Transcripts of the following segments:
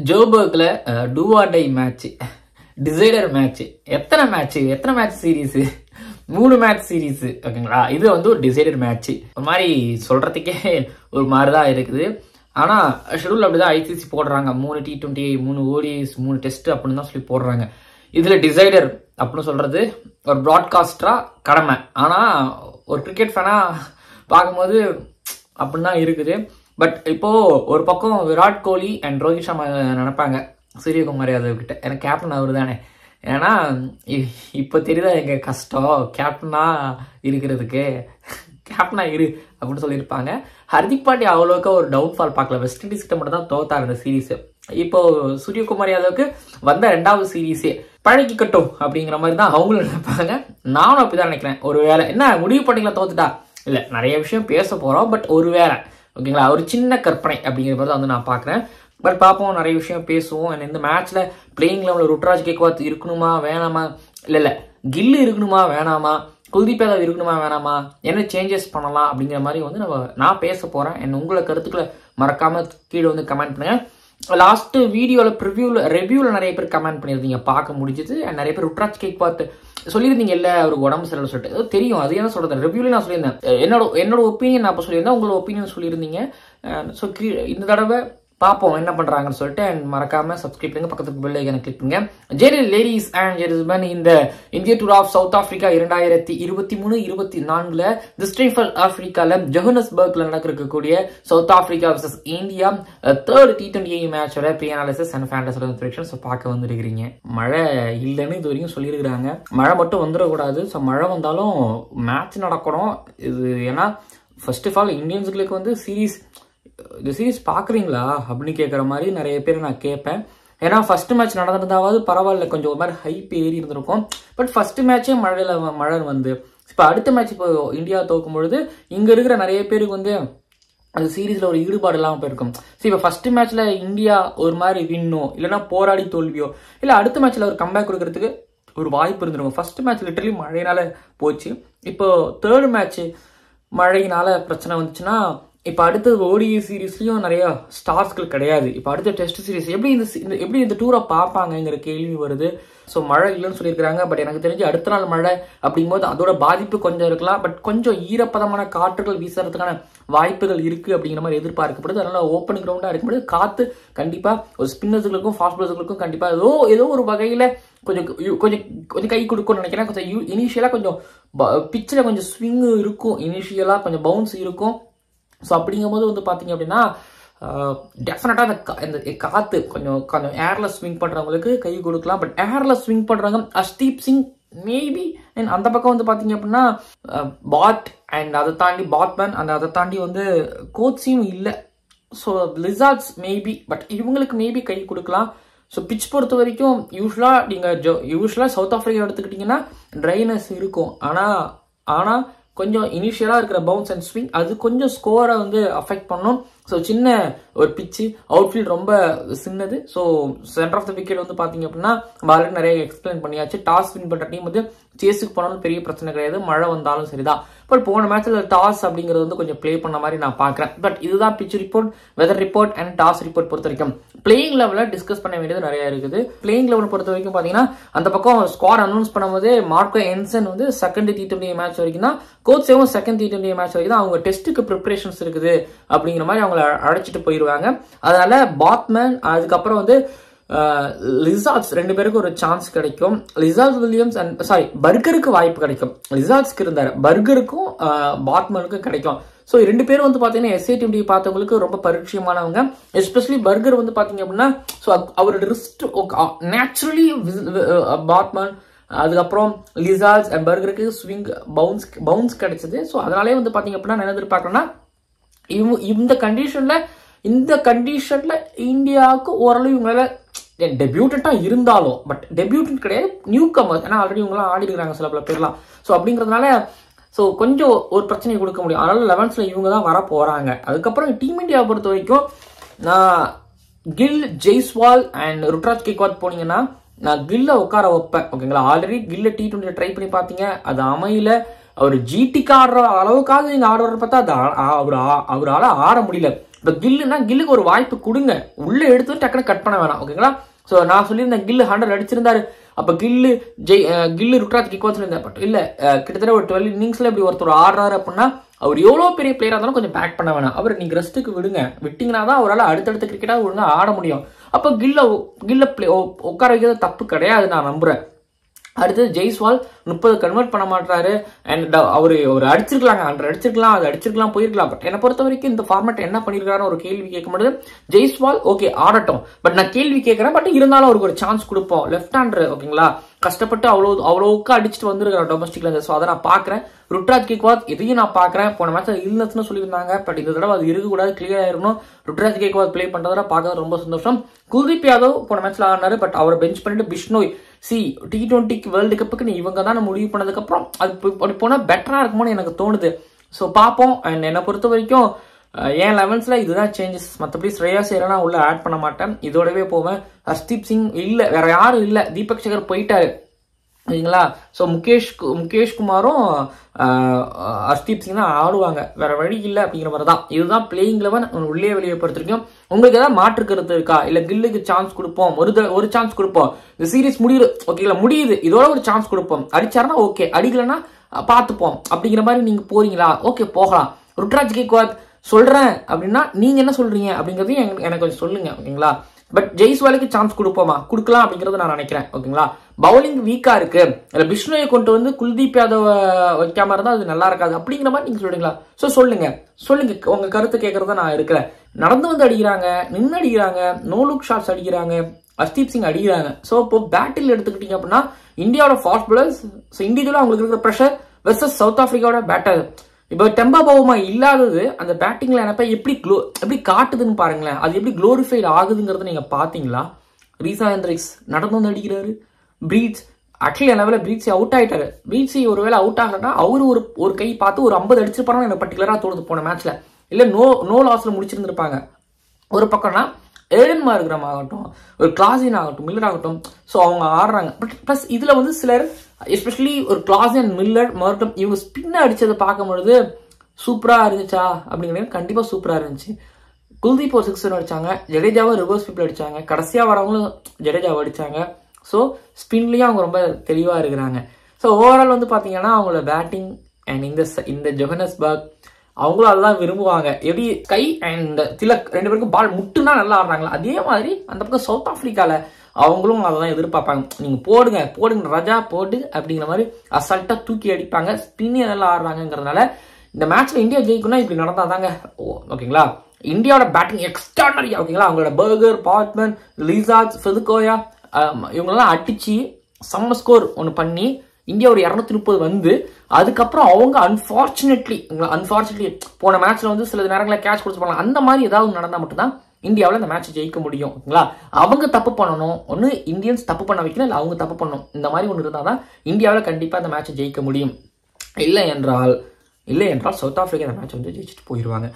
ஜோபர்க்ல do or die match, decider match. எத்தனை match series? 3 match series. ஓகேங்களா, இது வந்து ஒரு டிசைடர் மேட்ச். ஒரு மாதிரி சொல்றதுக்கே ஒரு மாதிரிதான் இருக்குது. ஆனா ஷெடியூல் அப்படிதான் ஐசிசி போடுறாங்க. 3 T20, 3 ODIs, 3 டெஸ்ட் அப்படின்னு தான் சொல்லி போடுறாங்க. இதுல டிசைடர் அப்படின்னு சொல்றது ஒரு பிராட்காஸ்டரா கடமை. ஆனா ஒரு கிரிக்கெட் ஃபேனா பார்க்கும்போது அப்படின்தான் இருக்குது. பட் இப்போ ஒரு பக்கம் விராட் கோலி அண்ட் ரோஹித் சர்மா நினைப்பாங்க சூரியகுமார் யாதவ் கிட்ட, எனக்கு கேப்டன் அவரு தானே, ஏன்னா இப்போ தெரியுதா எங்க கஷ்டம் கேப்டனா இருக்கிறதுக்கு, கேப்டனா இரு அப்படின்னு சொல்லியிருப்பாங்க. ஹர்திக் பாண்டியா அவ்வளோக்கா ஒரு டவுன்ஃபால் பார்க்கல. வெஸ்ட் இண்டீஸ் கிட்ட மட்டும் தான் தோத்தார் இந்த சீரீஸ். இப்போ சூரியகுமார் யாதவுக்கு வந்த 2வது சீரீஸே பழகிக்கட்டும் அப்படிங்கிற மாதிரி தான் அவங்களும் நினைப்பாங்க. நானும் அப்படிதான் நினைக்கிறேன். ஒரு வேலை என்ன முடிவு பண்ணிக்கலாம் தோத்துட்டா இல்லை, நிறைய விஷயம் பேச போறோம். பட் ஒரு வேலை ஓகேங்களா, ஒரு சின்ன கற்பனை அப்படிங்கிற மாதிரி தான் வந்து நான் பார்க்குறேன். பட் பார்ப்போம், நிறைய விஷயம் பேசுவோம். இந்த மேட்ச்ல பிளேயிங் லெவலில் ருத்ராஜ் கெய்க்வாத் இருக்கணுமா வேணாமா, இல்லை கில்லு இருக்கணுமா வேணாமா, குல்தீப் யாதவ் இருக்கணுமா வேணாமா, என்ன சேஞ்சஸ் பண்ணலாம் அப்படிங்கிற மாதிரி வந்து நான் பேச போறேன். உங்களை கருத்துக்களை மறக்காம கீழே வந்து கமெண்ட் பண்ணுங்க. லாஸ்ட் வீடியோவில் ரிவ்யூவில் நிறைய பேர் கமெண்ட் பண்ணியிருந்தீங்க, பார்க்க முடிஞ்சது. நிறைய பேர் ருத்ராஜ் கெய்க்வாத் சொல்லியிருந்தீங்க இல்லை அவருக்கு உடம்பு சரியில்லை சொல்லிட்டு. தெரியும், அது என்ன சொல்றது, ரிவ்யூல நான் சொல்லியிருந்தேன். என்னோட ஒப்பீனியன் நான் அப்போ சொல்லியிருந்தேன், உங்களோட ஒப்பீனியன் சொல்லியிருந்தீங்க. ஸோ இந்த தடவை பார்ப்போம் என்ன பண்றாங்கன்னு சொல்லிட்டு. மறக்காம சப்ஸ்கிரைப் பண்ணுங்க, பக்கத்துக்கு பெல் ஐகானை கிளிக் பண்ணுங்க. ஜெனரல் லேடிஸ் அண்ட் ஜென்டில்மேன், இந்த இந்திய tour of South Africa 2023-24 this time for ஆப்பிரிக்கால ஜோஹன்னஸ்பர்க்ல நடக்கக்கூடிய south Africa versus India 3rd T20 மேட்சோட pre analysis and fantasy predictions பார்க்க வந்துருக்கிறீங்க. மழை இல்லைன்னு இது வரைக்கும் சொல்லியிருக்கிறாங்க. மழை மட்டும் வந்துடக்கூடாது. ஸோ மழை வந்தாலும் மேட்ச் நடக்கணும் இது. ஏன்னா ஃபர்ஸ்ட் ஆஃப் ஆல் இந்தியன்ஸுகளுக்கு வந்து இந்த சீரீஸ் பாக்குறீங்களா அப்படின்னு கேட்குற மாதிரி நிறைய பேர் நான் கேட்பேன். ஏன்னா ஃபர்ஸ்ட் மேட்ச் நடந்திருந்தாவது பரவாயில்ல, கொஞ்சம் ஒரு மாதிரி ஹைப் ஏறி இருந்திருக்கும். பட் ஃபர்ஸ்ட் மேட்சே மழை வந்து இப்போ அடுத்த மேட்ச் இப்போ இந்தியா தோக்கும் பொழுது இங்க இருக்கிற நிறைய பேருக்கு வந்து அந்த சீரீஸ்ல ஒரு ஈடுபாடு இல்லாமல் போயிருக்கும். சரி, இப்போ ஃபர்ஸ்ட் மேட்ச்ல இந்தியா ஒரு மாதிரி வின்னோ இல்லைன்னா போராடி தோல்வியோ இல்லை அடுத்த மேட்ச்ல ஒரு கம்பேக் கொடுக்கறதுக்கு ஒரு வாய்ப்பு இருந்திருக்கும். ஃபர்ஸ்ட் மேட்ச் லிட்டரலி மழையினால போச்சு. இப்போ 3rd மேட்ச் மழையினால பிரச்சனை வந்துச்சுன்னா இப்போ அடுத்தது ODI சீரீஸ்லயும் நிறைய ஸ்டார்ஸ்கள் கிடையாது. இப்போ அடுத்த டெஸ்ட் சீரீஸ் எப்படி இந்த டூரை பார்ப்பாங்கிற கேள்வி வருது. ஸோ மழை இல்லைன்னு சொல்லியிருக்காங்க. பட் எனக்கு தெரிஞ்சு அடுத்த நாள் மழை அப்படிங்கும்போது அதோட பாதிப்பு கொஞ்சம் இருக்கலாம். பட் கொஞ்சம் ஈரப்பதமான காற்றுகள் வீசுறதுக்கான வாய்ப்புகள் இருக்கு அப்படிங்கிற மாதிரி எதிர்பார்க்கப்படுது. அதனால ஓப்பன் கிரவுண்டா இருக்கும்போது காத்து கண்டிப்பா ஒரு ஸ்பின்னர்ஸுகளுக்கும் ஃபாஸ்ட் பாலர்ஸுகளுக்கும் கண்டிப்பா ஏதோ ஒரு வகையில கொஞ்சம் கொஞ்சம் கை கொடுக்கும்னு நினைக்கிறேன். கொஞ்சம் இனிஷியலா கொஞ்சம் பிச்சில் கொஞ்சம் ஸ்விங் இருக்கும், இனிஷியலா கொஞ்சம் பவுன்ஸ் இருக்கும். ஸோ அப்படிங்கும்போது வந்து பார்த்தீங்க அப்படின்னா டெஃபினட்டாக இந்த காற்று கொஞ்சம் ஏர்ல ஸ்விங் பண்ணுறவங்களுக்கு கை கொடுக்கலாம். பட் ஏர்ல ஸ்விங் பண்ணுறவங்க அஷ்தீப் சிங் மேபி அண்ட் அந்த பக்கம் வந்து பார்த்தீங்க அப்படின்னா பாட் அண்ட் அதை தாண்டி பாட்மேன் அதை தாண்டி வந்து கோச்சியும் இல்லை. ஸோ லிசார்ட்ஸ் மேபி, பட் இவங்களுக்கு மேபி கை கொடுக்கலாம். ஸோ பிச் பொறுத்த வரைக்கும் யூஸ்வலாக சவுத் ஆப்பிரிக்கா எடுத்துக்கிட்டிங்கன்னா ட்ரைனஸ் இருக்கும். ஆனால் கொஞ்சம் இனிஷியலாக இருக்கிற பவுன்ஸ் அண்ட் ஸ்விங் அது கொஞ்சம் ஸ்கோரை வந்து அஃபெக்ட் பண்ணும். ஸோ சின்ன ஒரு பிச்சு, அவுட்ஃபீல்ட் ரொம்ப சின்னது. So centre of the wicket வந்து பார்த்தீங்க அப்படின்னா ஆல்ரெடி நிறைய எக்ஸ்பிளைன் பண்ணியாச்சு. டாஸ் வின் பண்ணுற டீம் வந்து சேஸுக்கு போனாலும் பெரிய பிரச்சனை கிடையாது, மழை வந்தாலும் சரிதான். பட் போன மேட்ச்ல டாஸ் அப்படிங்கிறது வந்து கொஞ்சம் பிளே பண்ண மாதிரி நான் பார்க்குறேன். பட் இதுதான் pitch report, weather report and toss report பொறுத்த வரைக்கும். பிளேயிங் லெவலில் டிஸ்கஸ் பண்ண வேண்டியது நிறைய இருக்குது. பிளேயிங் லெவல் பொறுத்த வரைக்கும் பார்த்தீங்கன்னா அந்த பக்கம் ஸ்குவாட் அனௌன்ஸ் பண்ணும்போது மார்க்கோ என்சன் வந்து 2nd T20 மேட்ச் வரைக்கும் தான், கோச்சேவும் 2nd T20 மேட்ச் வரைக்கும் தான் அவங்க டெஸ்ட்டுக்கு ப்ரிப்பரேஷன்ஸ் இருக்குது அப்படிங்கிற மாதிரி அவங்களை அழைச்சிட்டு போயிடுவாங்க. அதனால பாட்மேன் அதுக்கப்புறம் வந்து லிசார்ட்ஸ் 2 பேருக்கு ஒரு சான்ஸ் கிடைக்கும். லிசார்ட்ஸ் வில்லியம்ஸ் அண்ட் பர்கருக்கு வாய்ப்பு கிடைக்கும். லிசார்ட்ஸ்க்கு இருந்தாரு, பர்கருக்கும் பாட்மேனுக்கும் கிடைக்கும். ஸோ 2 பேரும் வந்து பார்த்தீங்கன்னா SA20 பார்த்தவங்களுக்கு ரொம்ப பரிச்சயமானவங்க. எஸ்பெஷலி பர்கர் வந்து பார்த்தீங்க அப்படின்னா ஸோ அவரோட ரிஸ்ட் நேச்சுரலி பாட்மேன், அதுக்கப்புறம் லிசார்ட்ஸ் அண்ட் பர்கருக்கு ஸ்விங் பவுன்ஸ் கிடைச்சது. ஸோ அதனாலே வந்து பார்த்தீங்க அப்படின்னா என்ன எதிர்பார்க்கணும்னா இந்த கண்டிஷன்ல இந்தியாவுக்கு ஓரளவு இவங்களால டெபியூட்டா இருந்தாலும், பட் டெபியூட்டன்ட் கிடையாது, நியூ கமர்ஸ், ஏன்னா ஆல்ரெடி இவங்களாம் ஆடி இருக்கிறாங்க சில பல பேர்லாம். ஸோ அப்படிங்கிறதுனால ஸோ கொஞ்சம் ஒரு பிரச்சனையை கொடுக்க முடியும். அதனால 11th இவங்க தான் வர போறாங்க. அதுக்கப்புறம் டீம் இந்தியாவை பொறுத்த வரைக்கும் நான் கில், ஜெய்ஸ்வால் அண்ட் ருத்ராஜ் கெய்க்வாத் போனீங்கன்னா நான் கில்ல உட்கார வைப்பேன். ஓகேங்களா, ஆல்ரெடி கில்ல T20 ட்ரை பண்ணி பார்த்தீங்க, அது அமையில. அவர் ஜிடிக்கு ஆடுற அளவுக்காவது நீங்க ஆடுற பார்த்தா அவரால் ஆட முடியல. இப்போ கில்லுக்கு ஒரு வாய்ப்பு கொடுங்க, உள்ள எடுத்து டக்குனு கட் பண்ண வேணாம். ஓகேங்களா? ஸோ நான் சொல்லியிருந்தேன் கில்லு 100 அடிச்சிருந்தாரு. அப்போ கில்லு ருட்ராஜ் கேக்வாத் இருந்தார். பட் இல்லை, கிட்டத்தட்ட ஒரு 12 இன்னிங்ஸ்ல இப்படி ஒருத்தர் ஆடுறாரு அப்படின்னா அவர் எவ்வளோ பெரிய பிளேயராக இருந்தாலும் கொஞ்சம் பேக் பண்ண வேணாம். அவர் நீங்கள் ரெஸ்ட்டுக்கு விடுங்க, விட்டிங்கன்னா தான் அவரால் அடுத்தடுத்த கிரிக்கெட்டாக ஒழுங்காக ஆட முடியும். அப்போ கில்ல உட்கார வைக்கிறது தப்பு கிடையாது, நான் நம்புறேன். அடுத்தது ஜெய்ஸ்வால் 30 கன்வெர்ட் பண்ண மாட்டாரு. அண்ட் அவர் அடிச்சிருக்கலாங்க, 100 அடிச்சிருக்கலாம், அது அடிச்சிருக்கலாம், போயிருக்கலாம். பட் என்னை பொறுத்த வரைக்கும் இந்த ஃபார்மேட் என்ன பண்ணிருக்காருன்னு ஒரு கேள்வி கேட்கும்போது ஜெய்ஸ்வால் ஓகே ஆடட்டும், பட் நான் கேள்வி கேட்கறேன். பட் இருந்தாலும் அவருக்கு ஒரு சான்ஸ் கொடுப்போம். லெஃப்ட் ஹேண்டர் ஓகேங்களா, கஷ்டப்பட்டு அவ்வளோவுக்கு அடிச்சுட்டு வந்துருக்காரு டொமஸ்டிக்ல இருந்து. ஸோ அதை நான் பார்க்குறேன். ருட்ராஜ் கேக்வாத் இதையும் நான் பார்க்குறேன். போன மேட்ச் இல்லைன்னு சொல்லியிருந்தாங்க, பட் இந்த தடவை அது இருக்கக்கூடாது, கிளியர் ஆயிருக்கணும். ருட்ராஜ் கேக்வாத் பிளே பண்ணுறத பார்க்கறது ரொம்ப சந்தோஷம். குல்தீப் யாதவ் போன மேட்ச்ல ஆடினாரு, பட் அவரை பெஞ்ச் பண்ணிட்டு பிஷ்னோய் T20 வேர்ல்டு கப்புக்கு இவங்க தான் முடிவு பண்ணதுக்கப்புறம் அது அப்படி போனால் பெட்டராக இருக்குமோன்னு எனக்கு தோணுது. ஸோ பார்ப்போம். அண்ட் என்னை பொறுத்த வரைக்கும் என் 11ல இதுதான் சேஞ்சஸ். மற்றபடி ஸ்ரேயாஸ் ஐயரை உள்ள ஆட் பண்ண மாட்டேன், இதோடவே போவேன். ஹர்ஷ்தீப் சிங் இல்லை, வேற யாரும் இல்லை, தீபக் சகர் போயிட்டாரு சரிங்களா. ஸோ முகேஷ் குமாரும் ஹர்ஷ்தீப் சிங் தான் ஆடுவாங்க, வேற வழி இல்லை அப்படிங்கிற மாதிரி தான். இதுதான் பிளேயிங் 11 உள்ளே வெளியே பொறுத்திருக்கும். உங்களுக்கு ஏதாவது மாற்று கருத்து இருக்கா? இல்லை கில்லுக்கு சான்ஸ் கொடுப்போம், ஒரு சான்ஸ் கொடுப்போம், இந்த சீரீஸ் முடியுது ஓகேங்களா, முடியுது, இதோட ஒரு சான்ஸ் கொடுப்போம், அடிச்சாருன்னா ஓகே, அடிக்கலன்னா பார்த்துப்போம் அப்படிங்கிற மாதிரி நீங்க போறீங்களா? ஓகே போகலாம். ருட்ராஜ் கேக்வாத் சொல்றேன் அப்படின்னா நீங்க என்ன சொல்றீங்க அப்படிங்கறதையும் எனக்கு கொஞ்சம் சொல்லுங்க ஓகேங்களா. பட் ஜெய்ஸ்வாலுக்கு சான்ஸ் கொடுப்போமா, கொடுக்கலாம் அப்படிங்கறத நான் நினைக்கிறேன் ஓகேங்களா. பவுலிங் வீக்கா இருக்கு, இல்ல பிஷ்னோயை கொண்டு வந்து குல்தீப் யாதவ் வைக்காம இருந்தா அது நல்லா இருக்காது அப்படிங்கிற மாதிரி நீங்க சொல்றீங்களா? ஸோ சொல்லுங்க உங்க கருத்து கேட்கறத நான் இருக்கிறேன். நடந்து வந்து அடிக்கிறாங்க, நின்று அடிக்கிறாங்க, நோ லுக் ஷாட்ஸ் அடிக்கிறாங்க, ஹர்ஷ்தீப் சிங் அடிக்கிறாங்க. ஸோ இப்போ பேட்டில் எடுத்துக்கிட்டீங்க அப்படின்னா இந்தியாவோட ஃபாஸ்ட் பாலர்ஸ் இண்டிவிஜுவலா அவங்களுக்கு இருக்கிற ப்ரெஷர் வெர்சஸ் சவுத் ஆப்பிரிக்காவோட பேட்டர். இப்போ டெம்பா பவுமா இல்லாதது அந்த பேட்டிங்ல எனக்கு எப்படி காட்டுதுன்னு பாருங்களேன். அது எப்படி குளோரிஃபைட் ஆகுதுங்கிறத நீங்க பாத்தீங்களா? ரீசா ஹெண்ட்ரிக்ஸ் நடந்து வந்து அடிக்கிறாரு. பிரீட்ஸ் ஆக்சுவலி லெவலில் பிரீட்ஸி அவுட் ஆயிட்டாரு. பிரீட்ஸி ஒருவேளை அவுட் ஆகலன்னா அவரு ஒரு கை பார்த்து ஒரு 50 அடிச்சிருப்பாருன்னு எனக்கு பர்டிகுலரா தோணுது போன மேட்ச்ல. இல்ல நோ லாஸ்ல முடிச்சிருந்திருப்பாங்க. ஒரு பக்கம்னா ஏடன் மார்க்ரம் ஆகட்டும், ஒரு கிளாசின் ஆகட்டும், மில்லர் ஆகட்டும், ஸோ அவங்க ஆடுறாங்க. பட் பிளஸ் இதுல வந்து சிலர் எஸ்பெஷலி ஒரு கிளாசின், மில்லர், மார்க்ரம் இவங்க ஸ்பின்ன அடிச்சதை பார்க்கும்பொழுது சூப்பரா இருந்துச்சா அப்படிங்கிறது கண்டிப்பா சூப்பரா இருந்துச்சு. குல்தீப் ஒரு 6 அடிச்சாங்க, ஜடேஜாவை ரிவர்ஸ் ஸ்வீப்ல அடிச்சாங்க, கடைசியா வரவங்களும் ஜடேஜாவை அடிச்சாங்க. ஸோ ஸ்பின்லயும் அவங்க ரொம்ப தெளிவா இருக்கிறாங்க. ஸோ ஓவரால் வந்து பாத்தீங்கன்னா அவங்களோட பேட்டிங் அண்ட் இந்த ஜோஹன்னஸ்பர்க் அவங்களும் அதெல்லாம் விரும்புவாங்க. எப்படி ஸ்கை அண்ட் திலக் 2 பேருக்கும் பால் முட்டுனா நல்லா ஆடுறாங்களா, அதே மாதிரி அந்த பக்கம் சவுத் ஆப்பிரிக்கால அவங்களும் அதெல்லாம் எதிர்பார்ப்பாங்க. நீங்க போடுங்க ரஜா போடு அப்படிங்கிற மாதிரி அசால்ட்டா தூக்கி அடிப்பாங்க. ஸ்பின் நல்லா ஆடுறாங்கிறதுனால இந்த மேட்ச்ல இந்தியா ஜெயிக்கணும்னா இப்படி நடந்தாதாங்க ஓகேங்களா. இந்தியாவோட பேட்டிங் எக்ஸ்ட்ராடனரி ஓகேங்களா. அவங்களோட பர்கர், பாட்மன், லிசார்ட், ஃபெதுகோயா இவங்களெல்லாம் அடிச்சு செம்ம ஸ்கோர் ஒன்று பண்ணி இந்தியா ஒரு 230 வந்து அதுக்கப்புறம் அவங்க அன்பார்ச்சுனேட்லி போன மேட்ச்ல வந்து சில நேரங்களில் கேட்ச் கொடுத்துருப்பாங்க. அந்த மாதிரி ஏதாவது நடந்தா மட்டும்தான் இந்தியாவில் இந்த மேட்ச் ஜெயிக்க முடியும் ஓகேங்களா. அவங்க தப்பு பண்ணணும், ஒன்று இந்தியன்ஸ் தப்பு பண்ண வைக்கணும், இல்லை அவங்க தப்பு பண்ணணும். இந்த மாதிரி ஒன்று இருந்தால் தான் இந்தியாவில் கண்டிப்பாக இந்த மேட்ச் ஜெயிக்க முடியும். இல்லை என்றால் சவுத் ஆப்பிரிக்கா இந்த மேட்ச் வந்து ஜெயிச்சுட்டு போயிடுவாங்க.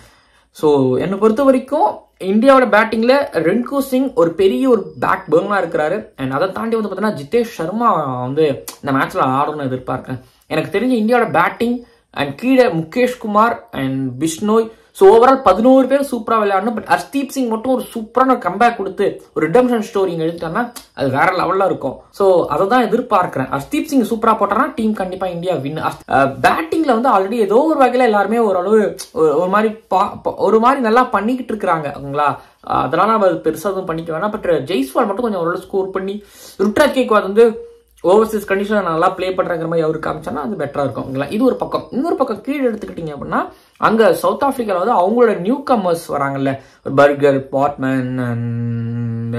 ஸோ என்னை பொறுத்த வரைக்கும் இந்தியாவோட பேட்டிங்ல ரென்கு சிங் ஒரு பெரிய ஒரு பேக் பர்னா இருக்கிறாரு. அண்ட் அதை தாண்டி வந்து பார்த்தீங்கன்னா ஜிதேஷ் சர்மா வந்து இந்த மேட்ச்ல ஆடணும்னு எதிர்பார்க்கிறேன். எனக்கு தெரிஞ்ச இந்தியாவோட பேட்டிங் அண்ட் கீழே Mukesh Kumar and Bishnoi, so overall 11 பேர் சூப்பரா விளையாடணும். பட் ஹர்ஷ்தீப் சிங் மட்டும் ஒரு சூப்பரான ஒரு கம்பேக் கொடுத்து ஒரு ரிடம்ஷன் ஸ்டோரி எழுதிட்டாங்கன்னா அது வேற லெவல்ல இருக்கும். ஸோ அதை தான் எதிர்பார்க்கிறேன். ஹர்ஷ்தீப் சிங் சூப்பரா போட்டானா டீம் கண்டிப்பா இந்தியா வின். பேட்டிங்ல வந்து ஆல்ரெடி ஏதோ ஒரு வகையில எல்லாருமே ஓரளவு ஒரு மாதிரி நல்லா பண்ணிக்கிட்டு இருக்கிறாங்க ஓகேங்களா. அதனால அவர் பெருசா எதுவும் பண்ணிக்க வேணாம். பட் ஜெய்ஸ்வால் மட்டும் கொஞ்சம் ஓரளவு ஸ்கோர் பண்ணி ருட்ராஜ் கேக்வாத் வந்து ஓவர்சீஸ் கண்டிஷன் நல்லா பிளே பண்றாங்கிற மாதிரி அவருக்கு காமிச்சானா அது பெட்டரா இருக்கும். இது ஒரு பக்கம். இன்னொரு பக்கம் கீழே எடுத்துக்கிட்டீங்க அப்படின்னா அங்க சவுத் ஆப்பிரிக்கால வந்து அவங்களோட நியூ கமர்ஸ் வராங்கல்ல, Burger, Baartman and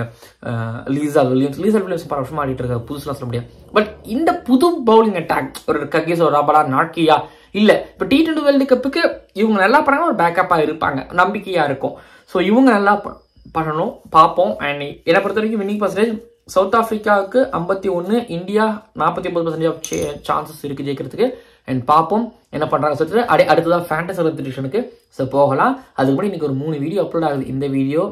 Lizaad Williams பல வருஷமா ஆடிட்டு இருக்காரு, புதுசுலாம் சொல்ல முடியாது. பட் இந்த புது பவுலிங் அட்டாக் ஒரு ககேசோ ரபலா நாட்கியா இல்ல இப்ப T20 வேர்ல்டு கப்புக்கு இவங்க நல்லா பண்ணாங்க, ஒரு பேக்கப்பா இருப்பாங்க, நம்பிக்கையா இருக்கும். ஸோ இவங்க நல்லா பண்ணணும், பார்ப்போம். அண்ட் என்னை பொறுத்த வரைக்கும் வின்னிங் பர்சன்டேஜ் சவுத் ஆப்பிரிக்காவுக்கு 51, இந்தியா 49% சான்சஸ் இருக்கு ஜெயிக்கிறதுக்கு. அண்ட் பார்ப்போம் என்ன பண்றாங்க சொல்லிட்டு அடுத்ததான் ஃபேண்டசி எலக்ட்ரிஷனுக்கு போகலாம். அதுக்கு முன்னாடி இன்னைக்கு ஒரு 3 வீடியோ அப்லோட் ஆகுது. இந்த வீடியோ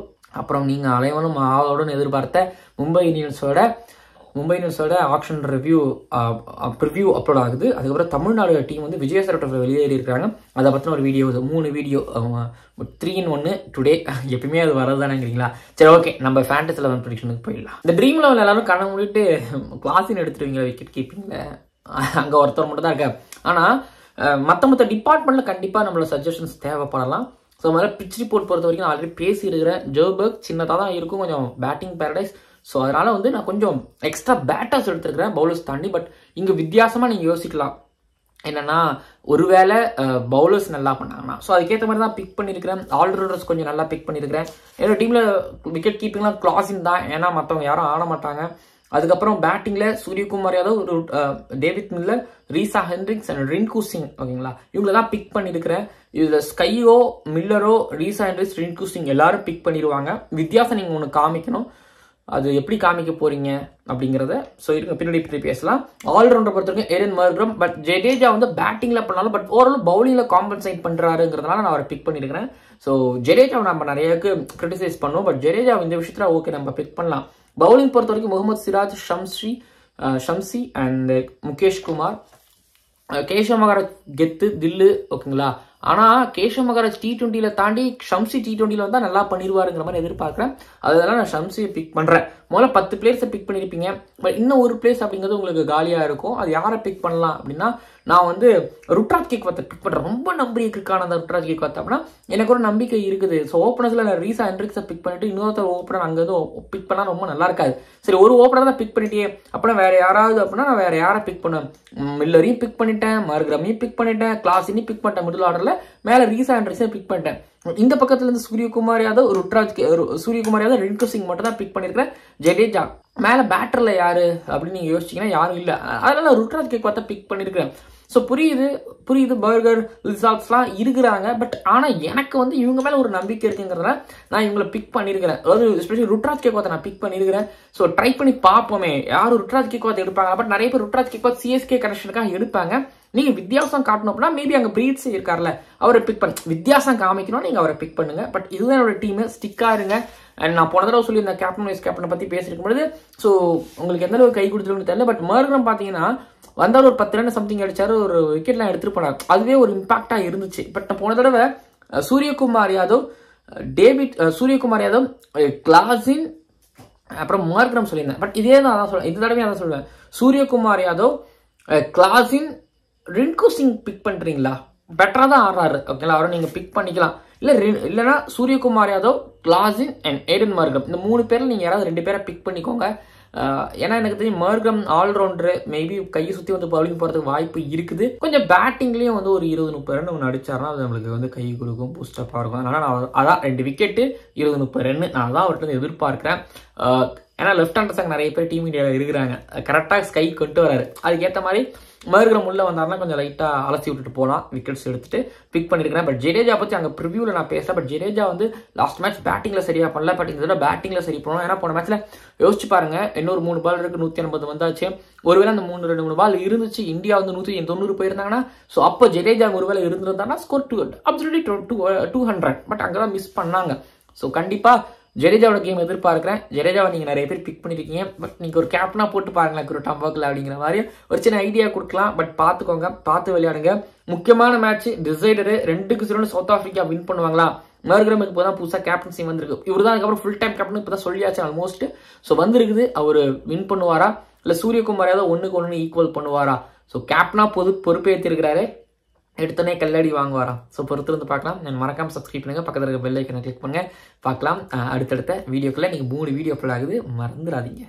அப்புறம் நீங்க அலைவனும் ஆவலோடு எதிர்பார்த்த மும்பை இந்தியன்ஸோட மும்பை இந்தியன்ஸோட ஆக்ஷன் ப்ரிவ்யூ அப்லோட் ஆகுது. அதுக்கப்புறம் தமிழ்நாடு டீம் வந்து விஜய் சரட்டோட வெளியேறி இருக்காங்க. அதை பற்றின ஒரு வீடியோ, 3 வீடியோ 3 in 1 டுடே. எப்பயுமே அது வரதுதானேங்கிறீங்களா? சரி, ஓகே, நம்ம ஃபேண்டஸி 11 ப்ரெடிக்ஷனுக்கு போயிடலாம். இந்த ட்ரீம் லெவல் எல்லாரும் கண்ண மூடிட்டு கிளாஸின் எடுத்துருவீங்க விக்கெட் கீப்பிங்ல. அங்கே ஒருத்தர் மட்டும் தான் இருக்கார். ஆனால் மற்ற டிபார்ட்மெண்ட்டில் கண்டிப்பாக நம்மளோட சஜஷன்ஸ் தேவைப்படலாம். ஸோ முதல்ல பிச் ரிப்போர்ட் பொறுத்த வரைக்கும் நான் ஆல்ரெடி பேசியிருக்கிறேன். ஜோபர்க் சின்னதாக தான் இருக்கும், கொஞ்சம் பேட்டிங் பேரடைஸ். ஸோ அதனால் வந்து நான் கொஞ்சம் எக்ஸ்ட்ரா பேட்டர்ஸ் எடுத்துருக்கிறேன் பவுலர்ஸ் தாண்டி. பட் இங்கே வித்தியாசமாக நீங்கள் யோசிக்கலாம், என்னன்னா ஒருவேளை பவுலர்ஸ் நல்லா பண்ணாங்கன்னா ஸோ அதுக்கேற்ற மாதிரி தான் பிக் பண்ணியிருக்கிறேன். ஆல்ரவுண்டர்ஸ் கொஞ்சம் நல்லா பிக் பண்ணியிருக்கிறேன். என்னோட டீமில் விக்கெட் கீப்பிங்லாம் கிளாஸின் தான், ஏன்னா மற்றவங்க யாரும் ஆட மாட்டாங்க. அதுக்கப்புறம் பேட்டிங்கில் Suryakumar Yadav, David Miller, Reeza Hendricks and Rinku Singh, ஓகேங்களா, இவங்களை தான் பிக் பண்ணியிருக்கிறேன். இதில் ஸ்கையோ, மில்லரோ, ரீசா ஹென்ரிக்ஸ், ரின்கு சிங் எல்லாரும் பிக் பண்ணிடுவாங்க. வித்தியாசம் நீங்கள் ஒன்று காமிக்கணும். அது எப்படி காமிக்க போறீங்க அப்படிங்கிறத இருங்க பின்னாடி பேசலாம். ஆல்ரவுண்டர் பொறுத்த வரைக்கும் ஏடன் மார்க்ரம். பட் ஜடேஜா வந்து பேட்டிங்ல பண்ணாலும் பட் ஓரளவு பவுலிங்ல காம்பன்சேட் பண்றாருங்கிறதுனால நான் அவரை பிக் பண்ணிருக்கிறேன். ஸோ ஜடேஜாவை நம்ம நிறையக்கு கிரிட்டிசைஸ் பண்ணுவோம். பட் ஜடேஜா இந்த விஷயத்துல ஓகே நம்ம பிக் பண்ணலாம். பவுலிங் பொறுத்த வரைக்கும் முகமது சிராஜ், ஷம்சி அண்ட் முகேஷ் குமார். கேஷவ் மகாராஜ் கெத்து தில்லு, ஓகேங்களா. ஆனா கேஷவ் மகாராஜ் T20 தாண்டி ஷம்சி T20 வந்தா நல்லா பண்ணிடுவாருங்கிற மாதிரி எதிர்பார்க்கிறேன். அதனால நான் ஷம்சியை பிக் பண்றேன். முதல்ல 10 பிளேயர்ஸை பிக் பண்ணிருப்பீங்க. பட் இன்னும் ஒரு பிளேஸ் அப்படிங்கிறது உங்களுக்கு காலியா இருக்கும். அது யாரை பிக் பண்ணலாம் அப்படின்னா, நான் வந்து ருட்ராஜ் கேக்வாத்தை பிக் பண்றேன். ரொம்ப நம்பிக்கைக்கான அந்த ருட்ராஜ் கேக்வாத் அப்படின்னா எனக்கு ஒரு நம்பிக்கை இருக்குது. ஸோ ஓப்பனர்ஸ்ல நான் ரீசா ஹென்ரிக்ஸை பிக் பண்ணிட்டு இன்னொருத்தர் ஓப்பனர் அங்கே எதுவும் பிக் பண்ணா ரொம்ப நல்லா இருக்காது. சரி, ஒரு ஓப்பனர் தான் பிக் பண்ணிட்டே அப்படின்னா வேற யாராவது அப்படின்னா நான் வேற யாரை பிக் பண்ணுவேன்? மில்லரையும் பிக் பண்ணிட்டேன், மார்க்ரமையும் பிக் பண்ணிட்டேன், கிளாஸினையும் பிக் பண்ணிட்டேன். மிடில் ஆர்டர்ல மேல ரீசா ஹென்ரிக்ஸையும் பிக் பண்ணிட்டேன். இந்த பக்கத்துல இருந்து சூரியகுமார் யாதவ், சூரியகுமார் யாதவ், ரின்கு சிங் மட்டும் தான் பிக் பண்ணிருக்கிறேன். ஜடேஜா மேல பேட்டர்ல யாரு அப்படின்னு நீங்க யோசிச்சீங்கன்னா யாரும் இல்ல. அதனால ருட்ராஜ் கேக்வாத்தை பிக் பண்ணிருக்கிறேன். ஸோ புரியுது பர்கர் லிசார்ட்ஸ்லாம் இருக்கிறாங்க. பட் ஆனால் எனக்கு வந்து இவங்க மேலே ஒரு நம்பிக்கை இருக்குங்கிறதுனால நான் இவங்களை பிக் பண்ணியிருக்கிறேன். அதாவது எஸ்பெஷலி ருட்ராஜ் கேக்வாத்தை நான் பிக் பண்ணியிருக்கிறேன். ஸோ ட்ரை பண்ணி பார்ப்போமே யாரும் ருட்ராஜ் கேக்வாத் எடுப்பாங்க. பட் நிறைய பேர் ருட்ராஜ் கேக்வாத் CSK கனெக்ஷனுக்காக எடுப்பாங்க. நீங்க வித்தியாசம் காட்டணும் அப்படின்னா மேபி அங்கே பிரீட்ஸ் இருக்கார்ல, அவரை பிக் பண்ணி வித்தியாசம் காமிக்கணும், நீங்க அவரை பிக் பண்ணுங்க. பட் இதுதான் என்னோட டீம், ஸ்டிக்கா இருங்க. அண்ட் நான் போன தடவை சொல்லி இந்த கேப்டன் வைஸ் கேப்டனை பத்தி பேசிருக்கும் பொழுது ஸோ உங்களுக்கு எந்த அளவுக்கு கை கொடுத்துருக்குன்னு தெரியல. பட் மார்க்ரம் பாத்தீங்கன்னா வந்தாலும் ஒரு 10 ரன் சம்திங் அடிச்சாரு, ஒரு விக்கெட்லாம் எடுத்துட்டு போனார். அதுவே ஒரு இம்பாக்டா இருந்துச்சு. பட் நான் போன தடவை சூரியகுமார் யாதவ், கிளாஸின் அப்புறம் மார்க்ரம் சொல்லியிருந்தேன். பட் இதே தான் சொல்லுவேன், இந்த தடவை அதான் சொல்லுவேன். சூரியகுமார் யாதவ், கிளாஸின், ரின்கு சிங் பிக் பண்றீங்களா? பெட்டரா தான் ஆடுறாரு, ஓகேங்களா, அவரை நீங்க பிக் பண்ணிக்கலாம். இல்லைன்னா Suryakumar Yadav, Klaasen and Aiden Markram, இந்த 3 பேர்ல நீங்க யாராவது 2 பேரை பிக் பண்ணிக்கோங்க. ஏன்னா எனக்கு தெரியும் மார்க்ரம் ஆல்ரவுண்டர், மேபி கையை சுற்றி வந்து பவுலிங் போகிறதுக்கு வாய்ப்பு இருக்குது. கொஞ்சம் பேட்டிங்லேயும் வந்து ஒரு 20-30 ரன் ஒன்று அடிச்சாருன்னா அது நம்மளுக்கு வந்து கை கொடுக்கும், பூஸ்டப்பாக இருக்கும். அதனால நான் அதான் 2 விக்கெட்டு 20-30 ரன் நான் தான் அவர்கிட்ட எதிர்பார்க்கிறேன். ஏன்னா லெஃப்ட் ஹேண்டர்ஸாக நிறைய பேர் டீம் இந்தியாவில் இருக்கிறாங்க. கரெக்டாக ஸ்கை கொண்டு வராரு. அதுக்கேற்ற மாதிரி மார்க்ரம் உள்ள வந்தாருன்னா கொஞ்சம் லைட்டாக அலசி விட்டுட்டு போகலாம், விக்கெட்ஸ் எடுத்துட்டு பிக் பண்ணியிருக்கிறேன். பட் ஜடேஜா பற்றி அங்கே ப்ரிவியூவில் நான் பேசுகிறேன். பட் ஜடேஜா வந்து லாஸ்ட் மேட்ச் பேட்டிங்கில் சரியா பண்ணல. பட் இந்த தடவை பேட்டிங்கில் சரி பண்ணணும். ஏன்னா போன மேட்ச்சில் யோசிச்சு பாருங்க, இன்னொரு 3 பால் இருக்கு, 180 வந்தாச்சு. ஒருவேளை அந்த 2-3 பால் இருந்துச்சு, இந்தியா வந்து 190 போயிருந்தாங்கன்னா ஸோ அப்போ ஜடேஜா ஒருவேளை இருந்திருந்தாங்கன்னா ஸ்கோர் 200. பட் அங்கதான் மிஸ் பண்ணாங்க. ஸோ கண்டிப்பா ஜடேஜாவோட கேம் எதிர்பார்க்கிறேன். ஜடேஜாவை நீங்க நிறைய பேர் பிக் பண்ணிருக்கீங்க. பட் நீங்க ஒரு கேப்டனா போட்டு பாருங்களேன், ஒரு டம்பர்ல அப்படிங்கிற மாதிரி ஒரு சின்ன ஐடியா கொடுக்கலாம். பட் பார்த்துக்கோங்க, பார்த்து விளையாடுங்க. முக்கியமான மேட்ச் டிசைடரு 2-0 சவுத் ஆப்பிரிக்கா வின் பண்ணுவாங்களா? மார்க்ரமுக்கு இப்போதான் புதுசாக கேப்டன்சி வந்திருக்கு. இவர் தான் அதுக்கப்புறம் ஃபுல் டைம் கேப்டன் இப்போதான் சொல்லியாச்சு ஆல்மோஸ்ட். ஸோ வந்திருக்குது. அவர் வின் பண்ணுவாரா இல்லை சூரியகுமார் யாதவ் 1-1 ஈக்குவல் பண்ணுவாரா? ஸோ கேப்டனா பொறுப்பேற்றிருக்கிறாரு, எடுத்தோடனே கல்லடி வாங்குவாராம். ஸோ பொறுத்து வந்து பார்க்கலாம். நான் மறக்காம சப்ஸ்கிரைப் பண்ணுங்க, பக்கத்தில் இருக்க பெல் ஐக்கனை கிளிக் பண்ணுங்க. பார்க்கலாம் அடுத்தடுத்த வீடியோக்குள்ள. நீங்கள் 3 வீடியோ ஃபுல் ஆகுது, மறந்துடாதீங்க.